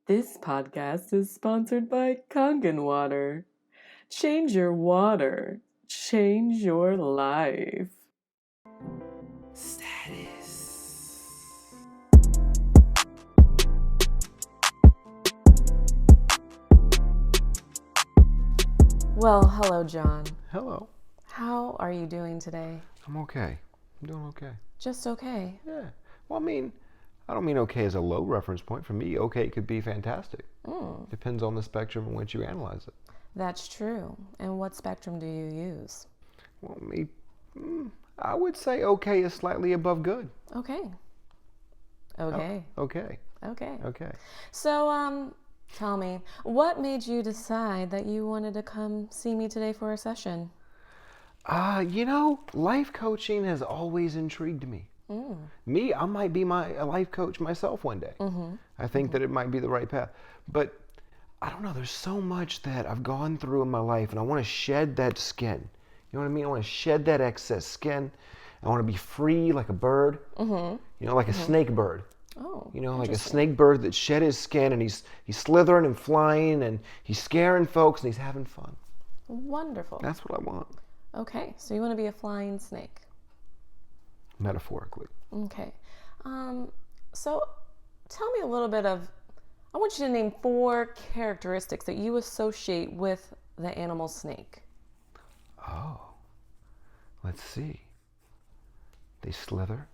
This podcast is sponsored by Kangen Water. Change your water. Change your life. Status. Well, hello, John. Hello. How are you doing today? I'm okay. I'm doing okay. Just okay. Yeah. Well, I don't mean okay as a low reference point. For me, okay could be fantastic. Depends on the spectrum in which you analyze it. That's true. And what spectrum do you use? Well, I would say okay is slightly above good. Okay. Okay. Okay. Okay. Okay. So, tell me, what made you decide that you wanted to come see me today for a session? Life coaching has always intrigued me. I might be a life coach myself one day. I think that it might be the right path. But I don't know, there's so much that I've gone through in my life and I want to shed that skin. You know what I mean? I want to shed that excess skin. I want to be free like a bird. Like a snake bird. Oh, Like a snake bird that shed his skin and he's slithering and flying and he's scaring folks and he's having fun. Wonderful. That's what I want. Okay, so you want to be a flying snake. Metaphorically. Okay. So tell me a little bit of, I want you to name 4 characteristics that you associate with the animal snake. Oh, let's see. They slither.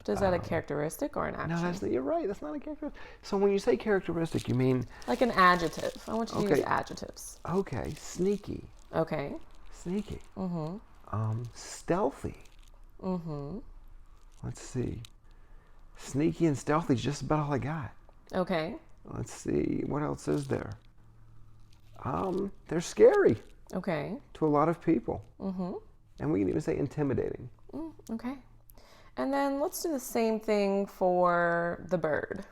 Is that a characteristic or an action? You're right. That's not a characteristic. So when you say characteristic, you mean? Like an adjective. I want you to use adjectives. Okay. Sneaky. Okay. Sneaky. Stealthy. Let's see. Sneaky and stealthy is just about all I got. Okay. Let's see. What else is there? They're scary. Okay. To a lot of people. And we can even say intimidating. Okay. And then let's do the same thing for the bird.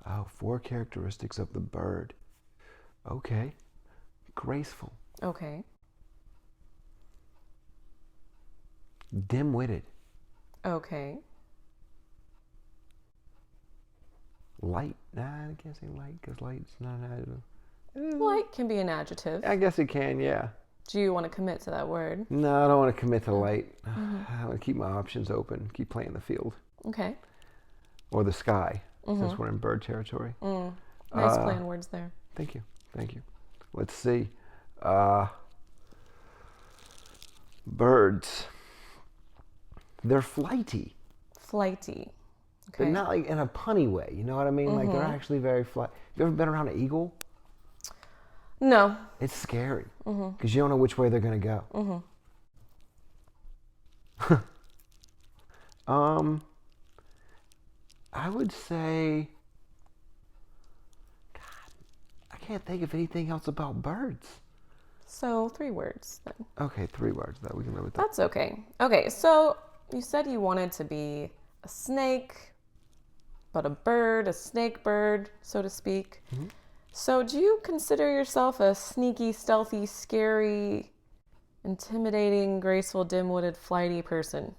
Oh, 4 characteristics of the bird. Okay. Graceful. Okay. Dim-witted. Okay. Light. Nah, I can't say light because light's not an adjective. Light can be an adjective. I guess it can, yeah. Do you want to commit to that word? No, I don't want to commit to light. I want to keep my options open, keep playing the field. Okay. Or the sky, since we're in bird territory. Nice play on words there. Thank you. Let's see. Birds. They're flighty. Flighty. Okay. But not like in a punny way, you know what I mean? Like they're actually very flight. Have you ever been around an eagle? No. It's scary because you don't know which way they're going to go. I would say, God, I can't think of anything else about birds. So 3 words then. Okay, 3 words that we can live with. That. That's okay. Okay, so you said you wanted to be a snake, but a bird, a snake bird, so to speak. So do you consider yourself a sneaky, stealthy, scary, intimidating, graceful, dim-witted, flighty person?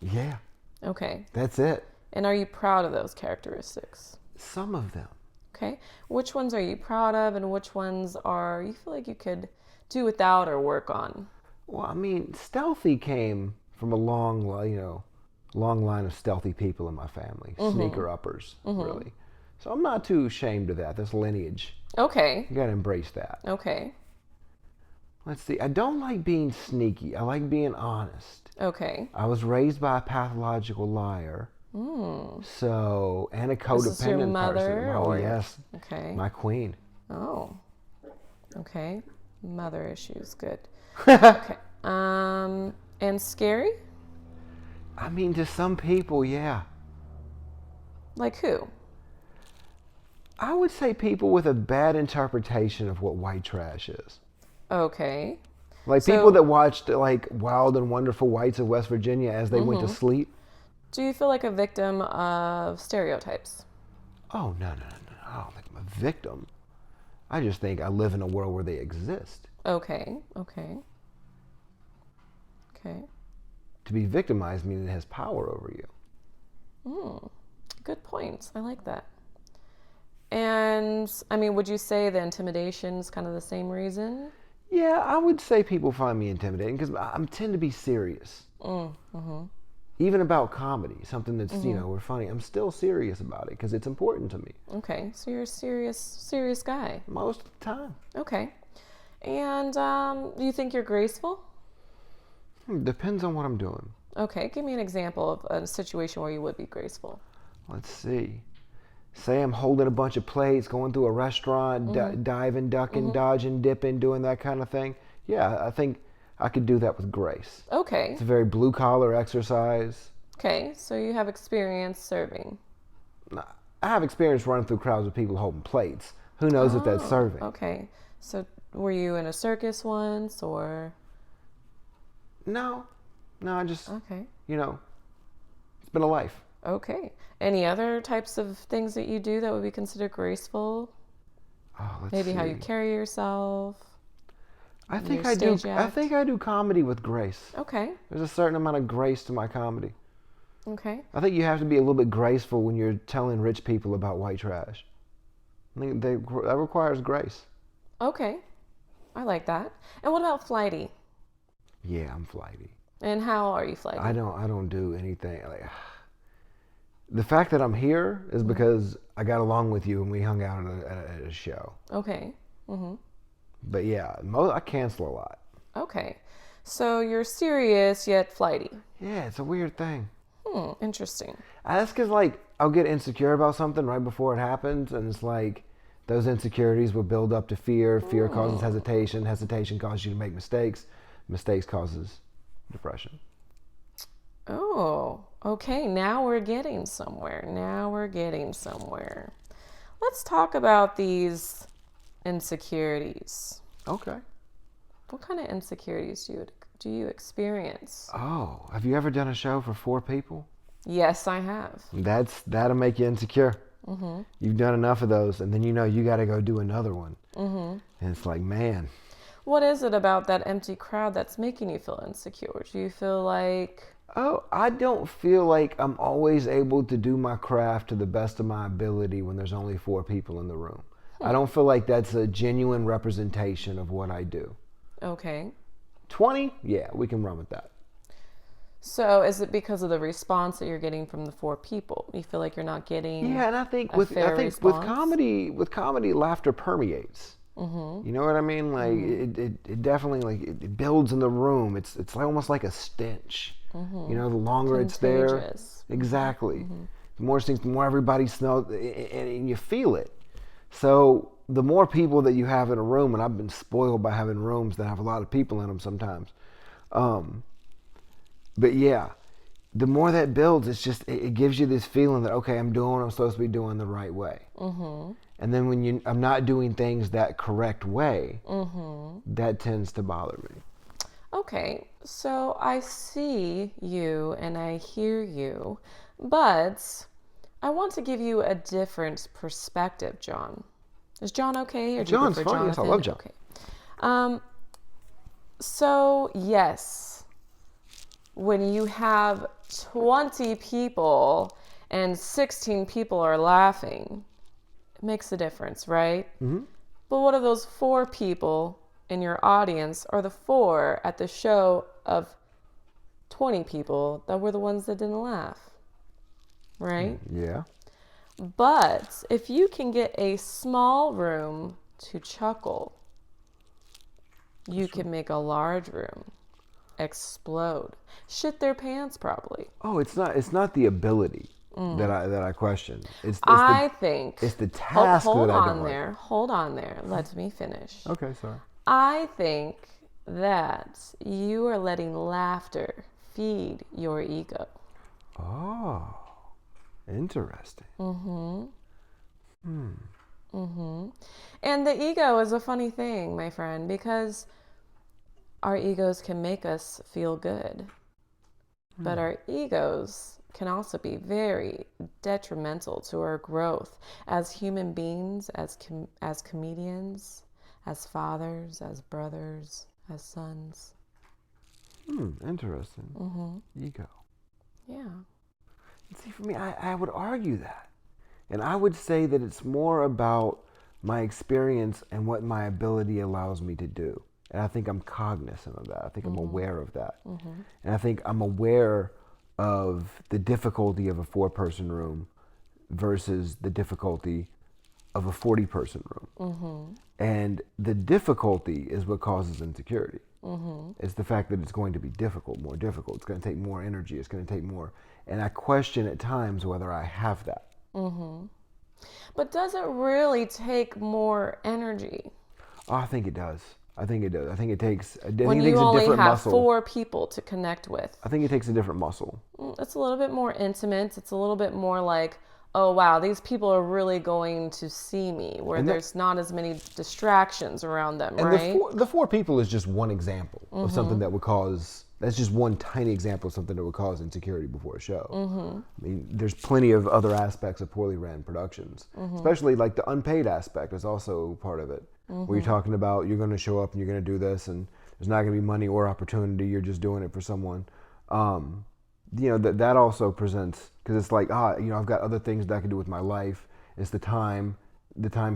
Yeah. Okay. That's it. And are you proud of those characteristics? Some of them. Okay. Which ones are you proud of and which ones are you feel like you could do without or work on? Well, stealthy came from a long line of stealthy people in my family. Sneaker uppers, really. So I'm not too ashamed of that. That's lineage. Okay. You got to embrace that. Okay. Let's see. I don't like being sneaky. I like being honest. Okay. I was raised by a pathological liar. So, and a codependent This is your mother, person. Oh, or yes. Okay. My queen. Oh. Okay. Mother issues. Good. Okay. And scary? To some people, yeah. Like who? I would say people with a bad interpretation of what white trash is. Okay. Like people that watched like Wild and Wonderful Whites of West Virginia as they went to sleep. Do you feel like a victim of stereotypes? Oh, no. I don't think I'm a victim. I just think I live in a world where they exist. Okay. To be victimized means it has power over you. Good point. I like that. And, I mean, would you say the intimidation's kind of the same reason? Yeah, I would say people find me intimidating because I tend to be serious. Mm-hmm. Even about comedy, something that's, Mm-hmm. we're funny, I'm still serious about it because it's important to me. Okay, so you're a serious guy. Most of the time. Okay. And do you think you're graceful? Depends on what I'm doing. Okay, give me an example of a situation where you would be graceful. Let's see. Say I'm holding a bunch of plates, going through a restaurant, diving, ducking, dodging, dipping, doing that kind of thing. Yeah, I think I could do that with grace. Okay. It's a very blue collar exercise. Okay, so you have experience serving. I have experience running through crowds of people holding plates. Who knows if that's serving? Okay, so were you in a circus once, or? No, I just, Okay. It's been a life. Okay. Any other types of things that you do that would be considered graceful? Oh, let's Maybe see. how you carry yourself. I think your I do. stage I act? think I do comedy with grace. Okay. There's a certain amount of grace to my comedy. Okay. I think you have to be a little bit graceful when you're telling rich people about white trash. I think that requires grace. Okay. I like that. And what about flighty? Yeah, I'm flighty. And how are you flighty? I don't do anything. The fact that I'm here is because I got along with you and we hung out at a show. Okay. Mm-hmm. But yeah, I cancel a lot. Okay. So you're serious yet flighty. Yeah, it's a weird thing. Interesting. That's because, I'll get insecure about something right before it happens, and it's like those insecurities will build up to fear. Fear causes hesitation. Hesitation causes you to make mistakes. Mistakes causes depression. Oh, okay. Now we're getting somewhere. Let's talk about these insecurities. Okay. What kind of insecurities do you experience? Oh, have you ever done a show for 4 people? Yes, I have. That'll make you insecure. Mm-hmm. You've done enough of those, and then you got to go do another one. Mm-hmm. And it's like, man. What is it about that empty crowd that's making you feel insecure? Do you feel like... Oh, I don't feel like I'm always able to do my craft to the best of my ability when there's only 4 people in the room. I don't feel like that's a genuine representation of what I do. Okay. 20? Yeah, we can run with that. So is it because of the response that you're getting from the 4 people? You feel like you're not getting Yeah, and I think with comedy, laughter permeates. Mm-hmm. You know what I mean? Like it definitely it builds in the room. It's like almost like a stench. Mm-hmm. The longer Contagious. it's there, exactly. Mm-hmm. The more things, the more everybody smells, and you feel it. So the more people that you have in a room, and I've been spoiled by having rooms that have a lot of people in them sometimes. But yeah, the more that builds, it's just it gives you this feeling that okay, I'm doing what I'm supposed to be doing the right way. Mm-hmm. And then when I'm not doing things that correct way, that tends to bother me. Okay, so I see you and I hear you, but I want to give you a different perspective, John. Is John okay? Or do John's you prefer fine. Yes, I Jonathan? love John. Okay. So yes, when you have 20 people and 16 people are laughing, it makes a difference, right? Mm-hmm. But what if those 4 people in your audience are the 4 at the show of 20 people that were the ones that didn't laugh, right? Yeah. But if you can get a small room to chuckle, you can make a large room explode, shit their pants probably. Oh, it's not the ability that I question. I think it's the task that I don't like. Hold on there. Let me finish. Okay, sorry. I think that you are letting laughter feed your ego. Oh, interesting. And the ego is a funny thing, my friend, because our egos can make us feel good. But our egos can also be very detrimental to our growth as human beings, as comedians, as fathers, as brothers, as sons. Interesting. Ego. Yeah. See, for me, I would argue that. And I would say that it's more about my experience and what my ability allows me to do. And I think I'm cognizant of that. I think I'm aware of that. And I think I'm aware of the difficulty of a 4-person room versus the difficulty of a 40-person room. And the difficulty is what causes insecurity. It's the fact that it's going to be difficult, more difficult. It's going to take more energy. It's going to take more. And I question at times whether I have that. But does it really take more energy? Oh, I think it does. I think it does. I think it takes a different muscle. When you only have 4 people to connect with. I think it takes a different muscle. It's a little bit more intimate. It's a little bit more like, oh, wow, these people are really going to see me, where there's not as many distractions around them, and right? The 4 people is just one example of something that would cause, that's just one tiny example of something that would cause insecurity before a show. I mean, there's plenty of other aspects of poorly ran productions, especially like the unpaid aspect is also part of it, where you're talking about you're going to show up and you're going to do this and there's not going to be money or opportunity, you're just doing it for someone. That also presents, because it's like, I've got other things that I can do with my life. It's the time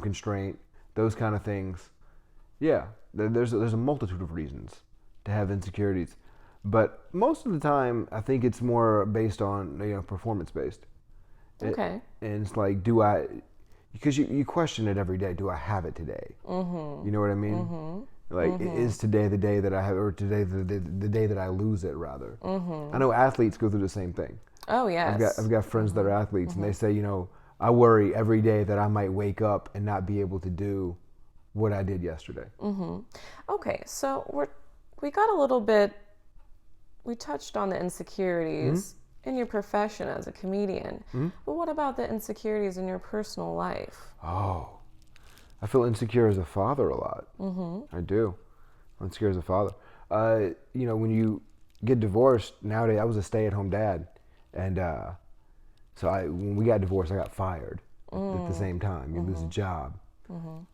constraint, those kind of things. Yeah, there's a multitude of reasons to have insecurities. But most of the time, I think it's more based on, performance based. Okay. And it's like, because you question it every day, do I have it today? You know what I mean? Like, is today the day that I have, or today the day that I lose it, rather? I know athletes go through the same thing. Oh, yes. I've got friends that are athletes, and they say, I worry every day that I might wake up and not be able to do what I did yesterday. Okay, so we got a little bit, we touched on the insecurities in your profession as a comedian, but what about the insecurities in your personal life? Oh, I feel insecure as a father a lot. I do. I'm insecure as a father. When you get divorced nowadays, I was a stay-at-home dad, and so when we got divorced, I got fired at the same time. You lose a job.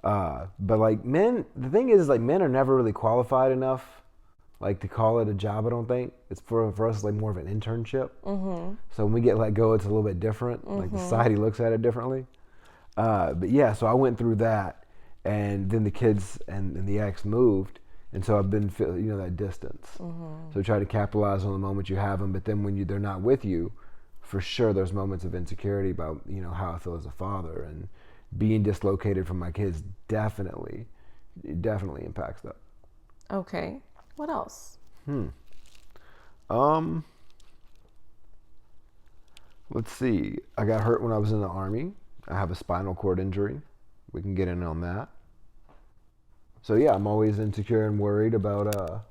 But like men, the thing is like men are never really qualified enough, like to call it a job. I don't think it's for us it's like more of an internship. So when we get let go, it's a little bit different. Like society looks at it differently. But yeah, so I went through that, and then the kids and the ex moved, and so I've been that distance. So try to capitalize on the moment you have them, but then when they're not with you, for sure there's moments of insecurity about how I feel as a father, and being dislocated from my kids definitely impacts that. Okay, what else? Let's see. I got hurt when I was in the Army. I have a spinal cord injury. We can get in on that. So yeah, I'm always insecure and worried about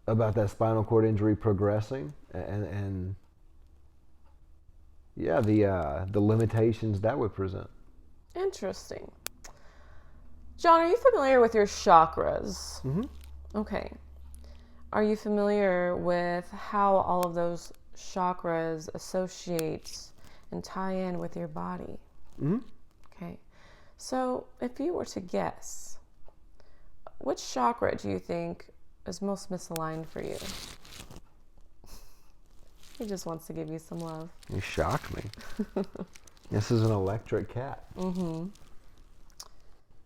that spinal cord injury progressing, and yeah, the limitations that would present. Interesting. John, are you familiar with your chakras? Okay. Are you familiar with how all of those chakras associate and tie in with your body? Okay. So if you were to guess, which chakra do you think is most misaligned for you? He just wants to give you some love. You shocked me. This is an electric cat.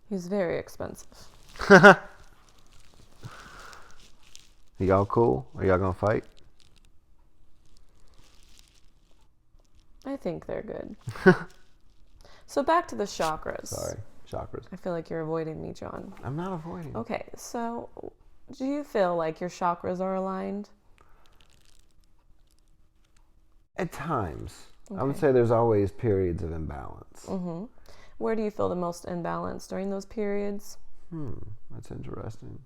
He's very expensive. Y'all cool? Are y'all gonna fight? I think they're good. So back to the chakras. Sorry, chakras. I feel like you're avoiding me, John. I'm not avoiding. Okay, so do you feel like your chakras are aligned? At times. Okay. I would say there's always periods of imbalance. Where do you feel the most imbalance during those periods? That's interesting.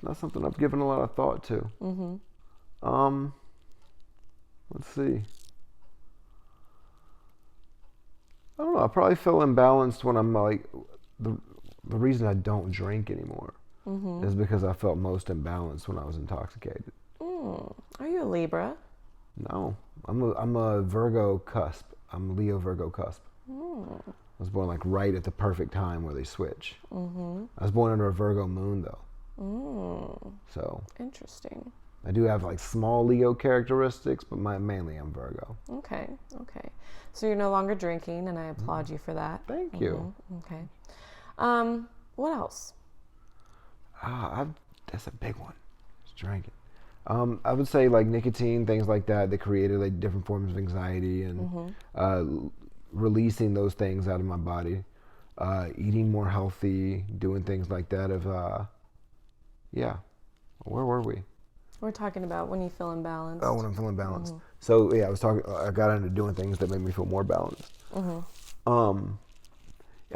That's something I've given a lot of thought to. Let's see. I don't know. I probably feel imbalanced when I'm like, the reason I don't drink anymore is because I felt most imbalanced when I was intoxicated. Are you a Libra? No, I'm a Virgo cusp. I'm Leo Virgo cusp. I was born like right at the perfect time where they switch. I was born under a Virgo moon though. So interesting. I do have like small Leo characteristics, but mainly I'm Virgo. Okay. So you're no longer drinking, and I applaud you for that. Thank you. Okay. What else? That's a big one. Just drinking. I would say like nicotine, things like that created like different forms of anxiety and releasing those things out of my body. Eating more healthy, doing things like that. Where were we? We're talking about when you feel imbalanced. Oh, when I'm feeling balanced. So yeah, I got into doing things that made me feel more balanced. I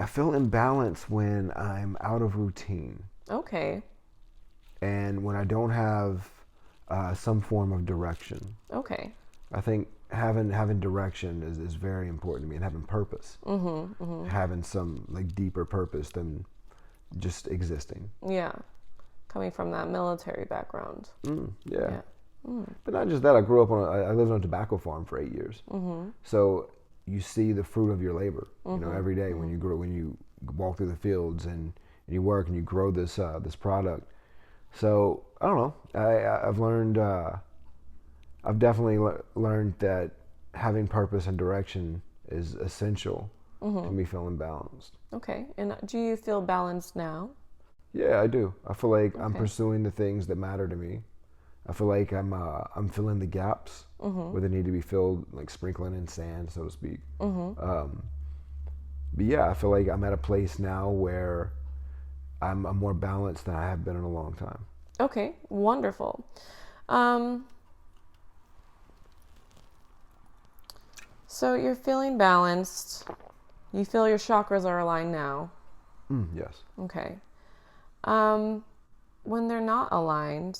feel imbalanced when I'm out of routine. Okay. And when I don't have some form of direction. Okay. I think having direction is very important to me, and having purpose. Having some like deeper purpose than just existing. Yeah. Coming from that military background. Yeah. But not just that. I grew up I lived on a tobacco farm for 8 years. So you see the fruit of your labor, you know, every day when you walk through the fields and you work and you grow this product. So I don't know. I've learned. I've definitely learned that having purpose and direction is essential to me feeling balanced. Okay. And do you feel balanced now? Yeah, I do. I feel like I'm pursuing the things that matter to me. I feel like I'm filling the gaps where they need to be filled, like sprinkling in sand, so to speak. But yeah, I feel like I'm at a place now where I'm more balanced than I have been in a long time. Okay, wonderful. So you're feeling balanced. You feel your chakras are aligned now. Yes. Okay. When they're not aligned,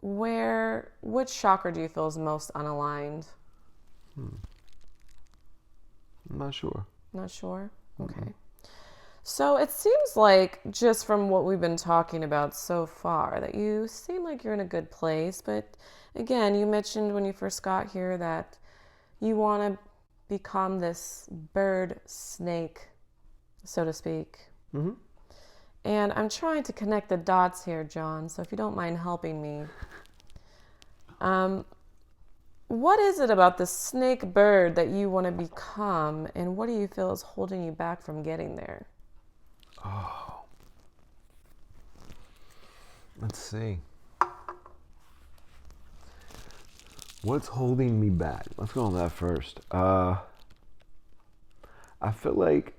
which chakra do you feel is most unaligned? I'm not sure. Not sure? Okay. So it seems like, just from what we've been talking about so far, that you seem like you're in a good place. But again, you mentioned when you first got here that you want to become this bird snake, so to speak. And I'm trying to connect the dots here, John, so if you don't mind helping me. What is it about the snake bird that you want to become, and what do you feel is holding you back from getting there? Oh. Let's see. What's holding me back? Let's go on that first. I feel like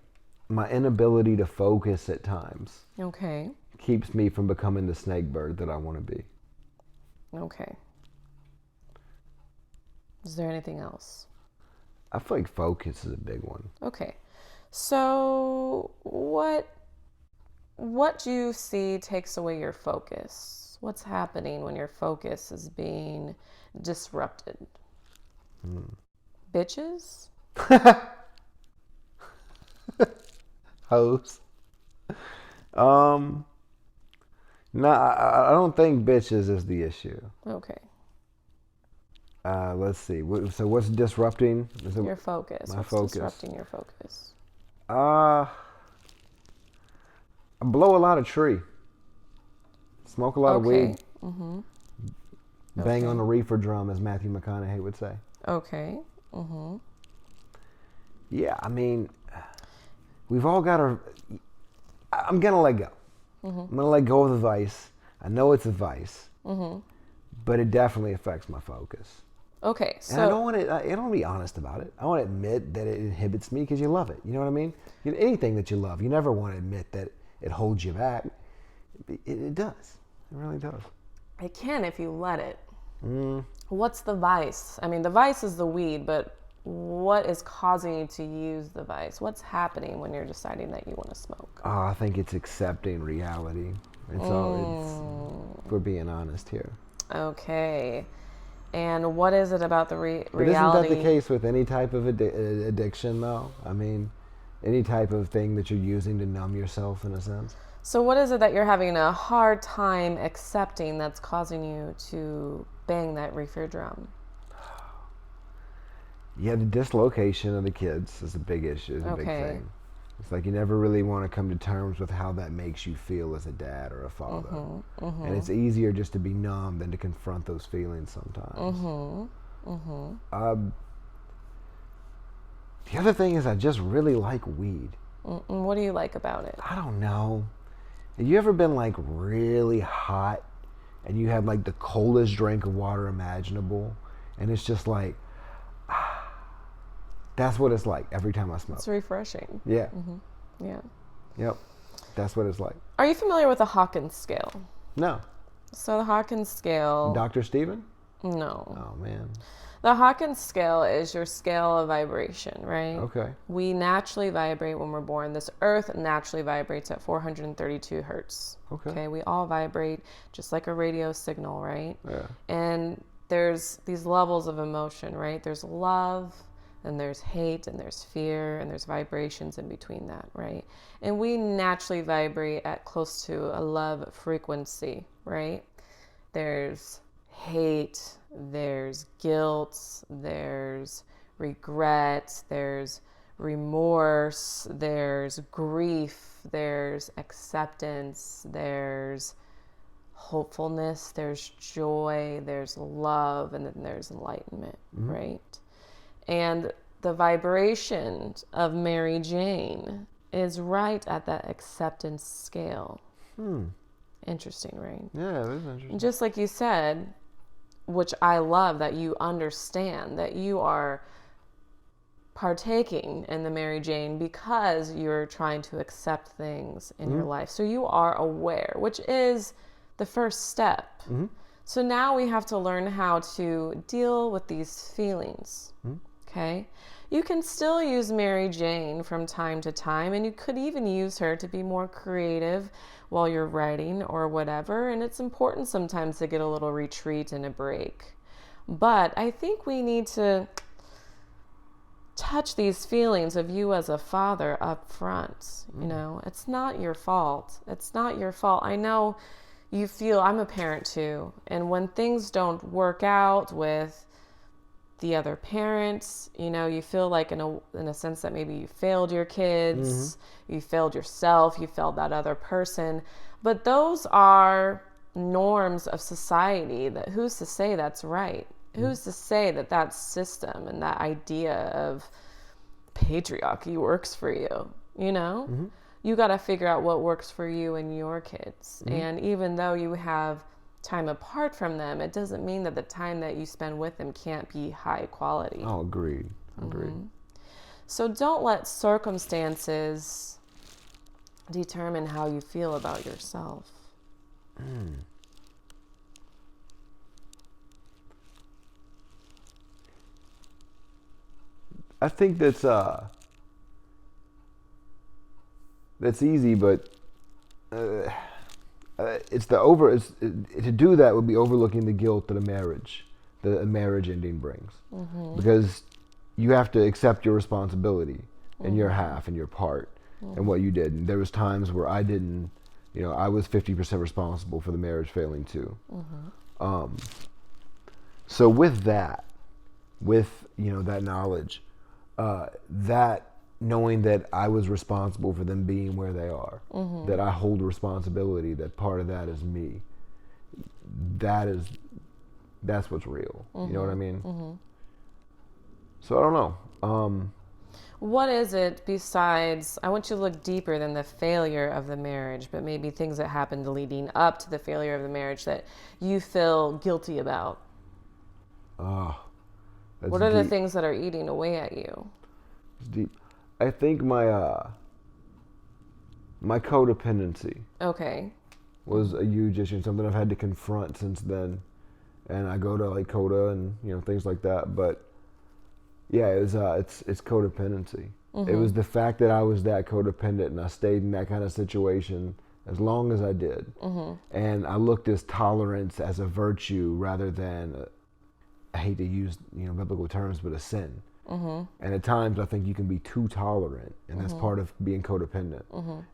my inability to focus at times keeps me from becoming the snake bird that I want to be. Okay. Is there anything else? I feel like focus is a big one. Okay. So what do you see takes away your focus? What's happening when your focus is being disrupted? Bitches? Hoes. No, I don't think bitches is the issue. Okay. Let's see. So what's disrupting? Your focus. My What's focus. disrupting your focus? I blow a lot of tree. Smoke a lot of weed. Bang on the reefer drum, as Matthew McConaughey would say. Okay. Yeah, I mean, we've all got to... I'm going to let go. I'm going to let go of the vice. I know it's a vice, but it definitely affects my focus. Okay, so... And I don't want to be honest about it. I want to admit that it inhibits me because you love it. You know what I mean? Anything that you love, you never want to admit that it holds you back. It does. It really does. It can if you let it. What's the vice? I mean, the vice is the weed, but what is causing you to use the vice? What's happening when you're deciding that you want to smoke? Oh, I think it's accepting reality. If we're being honest here. Okay. And what is it about the reality? But isn't that the case with any type of addiction, though? I mean, any type of thing that you're using to numb yourself, in a sense? So what is it that you're having a hard time accepting that's causing you to bang that reefer drum? Yeah, the dislocation of the kids is a big issue, is a big thing. It's like you never really want to come to terms with how that makes you feel as a dad or a father. And it's easier just to be numb than to confront those feelings sometimes. The other thing is I just really like weed. What do you like about it? I don't know. Have you ever been like really hot and you had like the coldest drink of water imaginable? And it's just like, that's what it's like every time I smoke. It's refreshing. Yeah. Yeah. Yep. That's what it's like. Are you familiar with the Hawkins Scale? No. So the Hawkins Scale... Dr. Steven? No. Oh, man. The Hawkins Scale is your scale of vibration, right? Okay. We naturally vibrate when we're born. This earth naturally vibrates at 432 hertz. Okay. We all vibrate just like a radio signal, right? Yeah. And there's these levels of emotion, right? There's love, and there's hate, and there's fear, and there's vibrations in between that, right? And we naturally vibrate at close to a love frequency, right? There's hate, there's guilt, there's regret, there's remorse, there's grief, there's acceptance, there's hopefulness, there's joy, there's love, and then there's enlightenment, right? And the vibration of Mary Jane is right at that acceptance scale. Interesting, right? Yeah, that is interesting. Just like you said, which I love that you understand that you are partaking in the Mary Jane because you're trying to accept things in your life. So you are aware, which is the first step. So now we have to learn how to deal with these feelings. Okay? You can still use Mary Jane from time to time, and you could even use her to be more creative while you're writing or whatever. And it's important sometimes to get a little retreat and a break. But I think we need to touch these feelings of you as a father up front. You know, it's not your fault. It's not your fault. I know you feel, I'm a parent too, and when things don't work out with the other parents, you know, you feel like in a sense that maybe you failed your kids, you failed yourself, you failed that other person. But those are norms of society that who's to say that's right? Who's to say that that system and that idea of patriarchy works for you? You know, you got to figure out what works for you and your kids. And even though you have time apart from them, it doesn't mean that the time that you spend with them can't be high quality. Oh, agreed. So don't let circumstances determine how you feel about yourself. I think that's easy, but to do that would be overlooking the guilt that a marriage ending brings, because you have to accept your responsibility and your half and your part and what you did. And there was times where I didn't, you know, I was 50% responsible for the marriage failing too. So with that, that knowledge, that knowing that I was responsible for them being where they are, that I hold responsibility, that part of that is me. That's what's real. You know what I mean? So I don't know. What is it besides, I want you to look deeper than the failure of the marriage, but maybe things that happened leading up to the failure of the marriage that you feel guilty about? What are the things that are eating away at you? It's deep. I think my codependency was a huge issue, something I've had to confront since then. And I go to like Coda and things like that. But yeah, it's codependency. It was the fact that I was that codependent and I stayed in that kind of situation as long as I did. And I looked at tolerance as a virtue rather than I hate to use biblical terms, but a sin. And at times I think you can be too tolerant, and that's part of being codependent,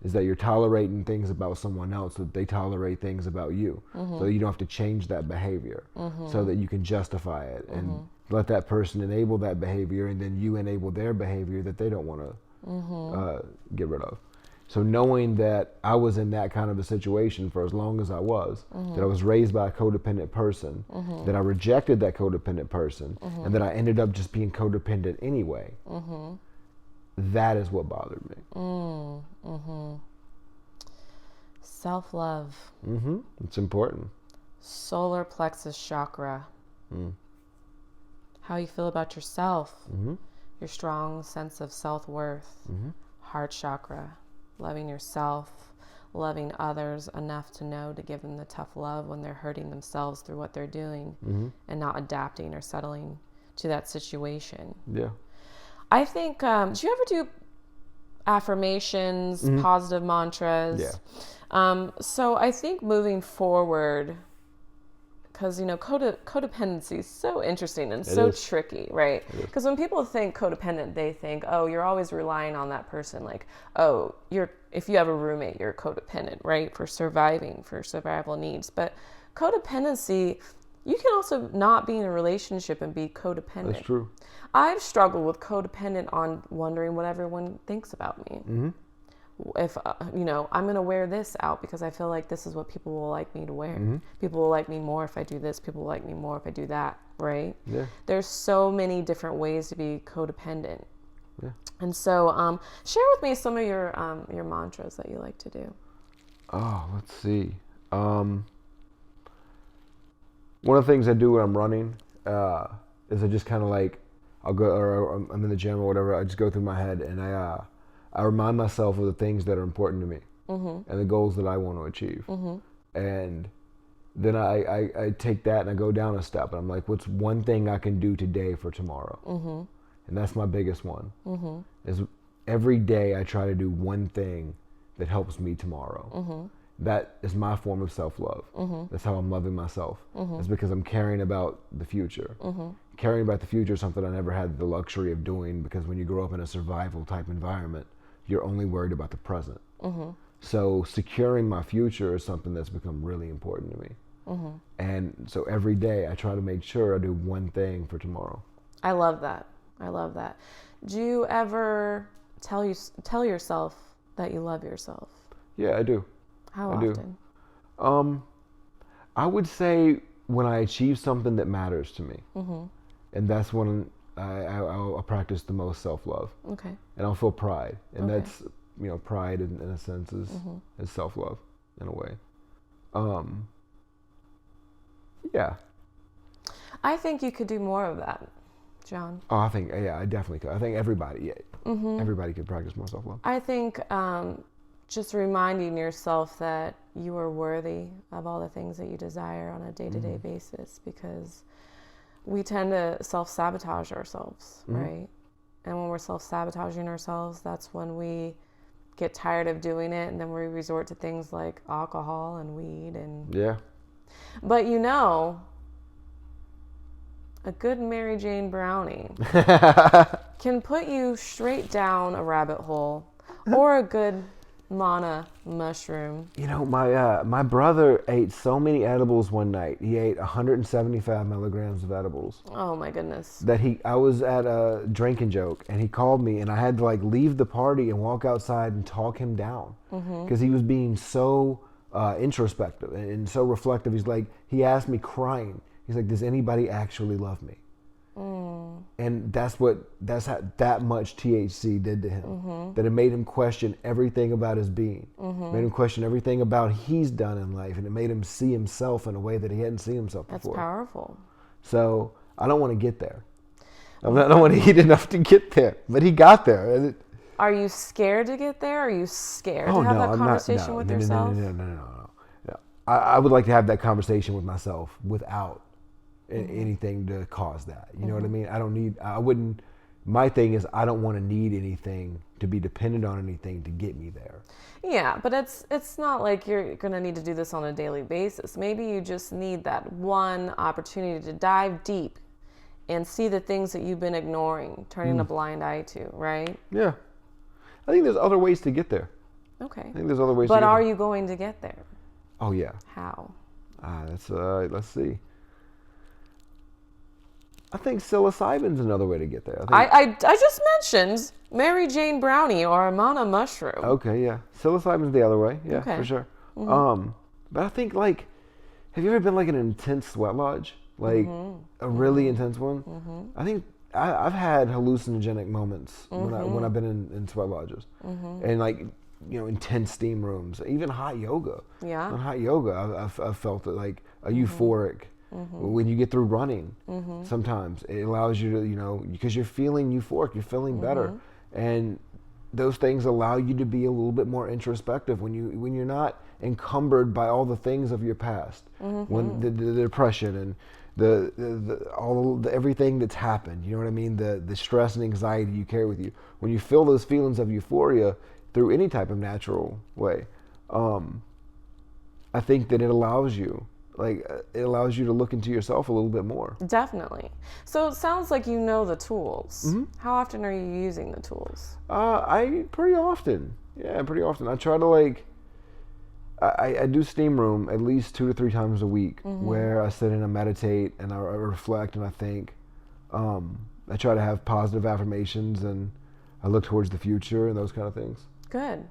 is that you're tolerating things about someone else so that they tolerate things about you, so that you don't have to change that behavior, so that you can justify it and let that person enable that behavior, and then you enable their behavior that they don't want to get rid of. So knowing that I was in that kind of a situation for as long as I was, that I was raised by a codependent person, that I rejected that codependent person, and that I ended up just being codependent anyway, that is what bothered me. Self-love. It's important. Solar plexus chakra. How you feel about yourself. Your strong sense of self-worth. Heart chakra. Loving yourself, loving others enough to know to give them the tough love when they're hurting themselves through what they're doing, and not adapting or settling to that situation. Yeah. I think, do you ever do affirmations, positive mantras? Yeah. So I think moving forward, because, codependency is so interesting and so tricky, right? Because when people think codependent, they think, oh, you're always relying on that person. Like, oh, if you have a roommate, you're codependent, right? For survival needs. But codependency, you can also not be in a relationship and be codependent. That's true. I've struggled with codependent on wondering what everyone thinks about me. If, I'm going to wear this out because I feel like this is what people will like me to wear. People will like me more if I do this. People will like me more if I do that, right? Yeah. There's so many different ways to be codependent. Yeah. And so share with me some of your mantras that you like to do. Oh, let's see. One of the things I do when I'm running is I just kind of like, I'll go, or I'm in the gym or whatever, I just go through my head and I remind myself of the things that are important to me and the goals that I want to achieve. And then I take that and I go down a step and I'm like, what's one thing I can do today for tomorrow? And that's my biggest one. Is every day I try to do one thing that helps me tomorrow. That is my form of self-love. That's how I'm loving myself. It's because I'm caring about the future. Caring about the future is something I never had the luxury of doing, because when you grow up in a survival type environment, you're only worried about the present. So securing my future is something that's become really important to me. And so every day I try to make sure I do one thing for tomorrow. I love that. Do you ever tell yourself that you love yourself? Yeah, I do. How I often? Do. I would say when I achieve something that matters to me. And that's when I'll practice the most self-love. Okay. And I'll feel pride. And that's, pride in a sense is self-love in a way. Yeah. I think you could do more of that, John. Oh, I definitely could. I think everybody could practice more self-love. I think just reminding yourself that you are worthy of all the things that you desire on a day-to-day basis, because we tend to self-sabotage ourselves, right? And when we're self-sabotaging ourselves, that's when we get tired of doing it, and then we resort to things like alcohol and weed and... Yeah. But a good Mary Jane brownie can put you straight down a rabbit hole, or a good mana mushroom. My brother ate so many edibles one night. He ate 175 milligrams of edibles. Oh my goodness. I was at a drinking joke and he called me and I had to leave the party and walk outside and talk him down, because he was being so introspective and so reflective. He asked me crying. He's like, does anybody actually love me? And that's how that much THC did to him. That it made him question everything about his being. Made him question everything about he's done in life, and it made him see himself in a way that he hadn't seen himself before. That's powerful. So I don't want to get there. I don't want to eat enough to get there, but he got there. Are you scared to get there? Are you scared to have that conversation with yourself? No. I would like to have that conversation with myself without anything to cause that. You know what I mean? My thing is, I don't want to need anything to be dependent on anything to get me there. Yeah, but it's not like you're going to need to do this on a daily basis. Maybe you just need that one opportunity to dive deep and see the things that you've been ignoring, turning a blind eye to, right? Yeah. I think there's other ways to get there. Okay. I think there's other ways to get there. But are there. you going to get there? Oh, yeah. How? Let's see. I think psilocybin's another way to get there. I just mentioned Mary Jane Brownie or Amana mushroom. Okay, yeah. Psilocybin's the other way. Yeah, Okay. for sure. But I think, like, have you ever been like in an intense sweat lodge? Like a really intense one? I think I've had hallucinogenic moments when I've been in sweat lodges. And like, intense steam rooms, even hot yoga. Yeah. On hot yoga, I've felt it like a euphoric. When you get through running, sometimes it allows you to, because you're feeling euphoric, you're feeling better. And those things allow you to be a little bit more introspective when you're not encumbered by all the things of your past, when the depression and the everything that's happened. You know what I mean? The stress and anxiety you carry with you. When you feel those feelings of euphoria through any type of natural way, I think that it allows you to look into yourself a little bit more. Definitely. So it sounds like you know the tools. How often are you using the tools? Pretty often. Yeah, pretty often. I try to I do steam room at least 2 to 3 times a week, where I sit and I meditate and I reflect and I think. I try to have positive affirmations and I look towards the future and those kind of things. Good,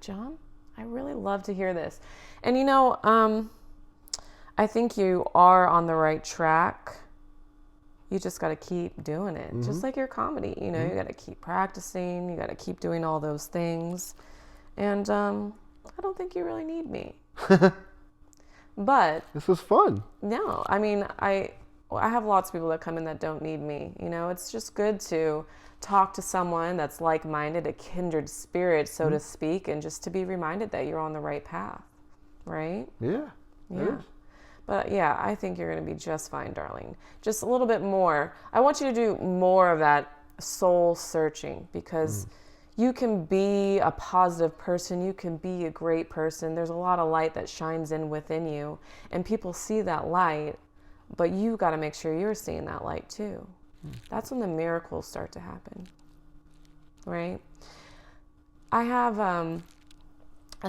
John. I really love to hear this. And I think you are on the right track. You just got to keep doing it. Just like your comedy, you got to keep practicing. You got to keep doing all those things. And I don't think you really need me. But this was fun. No, I mean, I have lots of people that come in that don't need me. It's just good to talk to someone that's like-minded, a kindred spirit, so to speak, and just to be reminded that you're on the right path, right? Yeah. But yeah, I think you're going to be just fine, darling. Just a little bit more. I want you to do more of that soul searching, because you can be a positive person. You can be a great person. There's a lot of light that shines in within you, and people see that light, but you got to make sure you're seeing that light too. That's when the miracles start to happen, right? I have a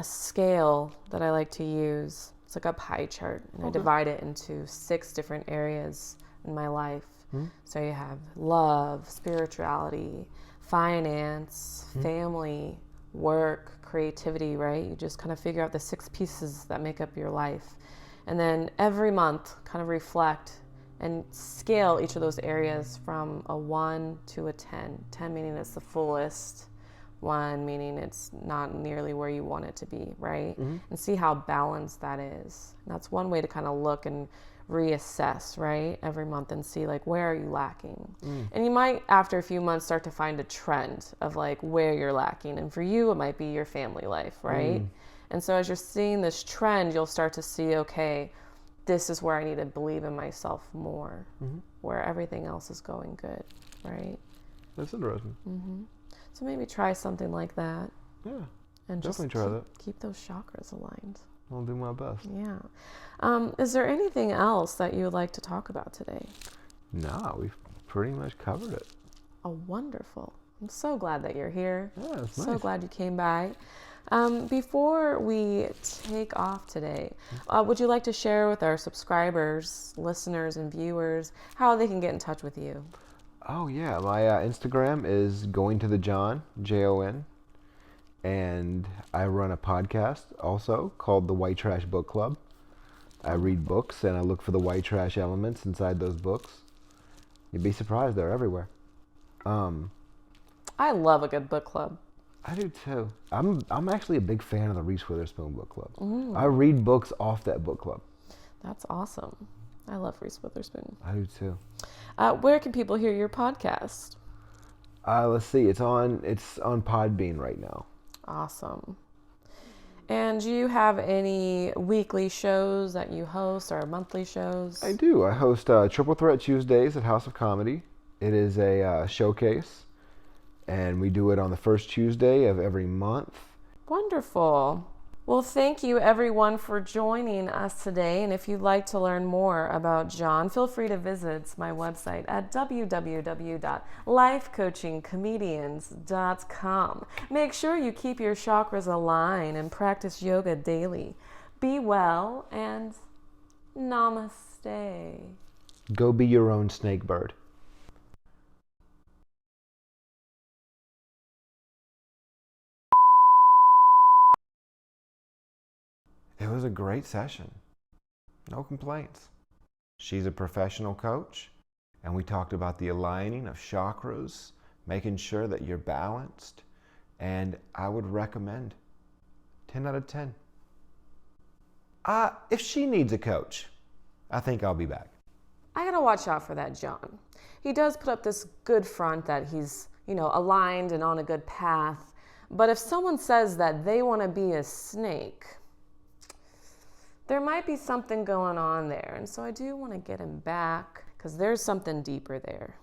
scale that I like to use. It's like a pie chart, and I divide it into 6 different areas in my life. So you have love, spirituality, finance, family, work, creativity, right? You just kind of figure out the 6 pieces that make up your life. And then every month kind of reflect and scale each of those areas from a 1 to a 10. 10 meaning it's the fullest, 1 meaning it's not nearly where you want it to be, right? And see how balanced that is. And that's one way to kind of look and reassess, right, every month and see where are you lacking. And you might, after a few months, start to find a trend of where you're lacking. And for you, it might be your family life, right? And so as you're seeing this trend, you'll start to see, okay, this is where I need to believe in myself more, where everything else is going good, right? That's interesting. So maybe try something like that. Yeah, and definitely just try that. Keep those chakras aligned. I'll do my best. Yeah. Is there anything else that you would like to talk about today? No, we've pretty much covered it. Oh, wonderful. I'm so glad that you're here. Yeah, that's nice. So glad you came by. Before we take off today, would you like to share with our subscribers, listeners, and viewers how they can get in touch with you? Oh, yeah. My Instagram is Going to the John, Jon. And I run a podcast also called the White Trash Book Club. I read books and I look for the white trash elements inside those books. You'd be surprised, they're everywhere. I love a good book club. I do too. I'm actually a big fan of the Reese Witherspoon book club. I read books off that book club. That's awesome. I love Reese Witherspoon. I do too. Where can people hear your podcast? Let's see. It's on Podbean right now. Awesome. And do you have any weekly shows that you host or monthly shows? I do. I host Triple Threat Tuesdays at House of Comedy. It is a showcase, and we do it on the first Tuesday of every month. Wonderful. Well, thank you everyone for joining us today. And if you'd like to learn more about John, feel free to visit my website at www.lifecoachingcomedians.com. Make sure you keep your chakras aligned and practice yoga daily. Be well and namaste. Go be your own snake bird. It was a great session. No complaints. She's a professional coach, and we talked about the aligning of chakras, making sure that you're balanced, and I would recommend 10 out of 10. If she needs a coach, I think I'll be back. I gotta watch out for that John. He does put up this good front that he's, aligned and on a good path. But if someone says that they want to be a snake, there might be something going on there. And so I do want to get him back because there's something deeper there.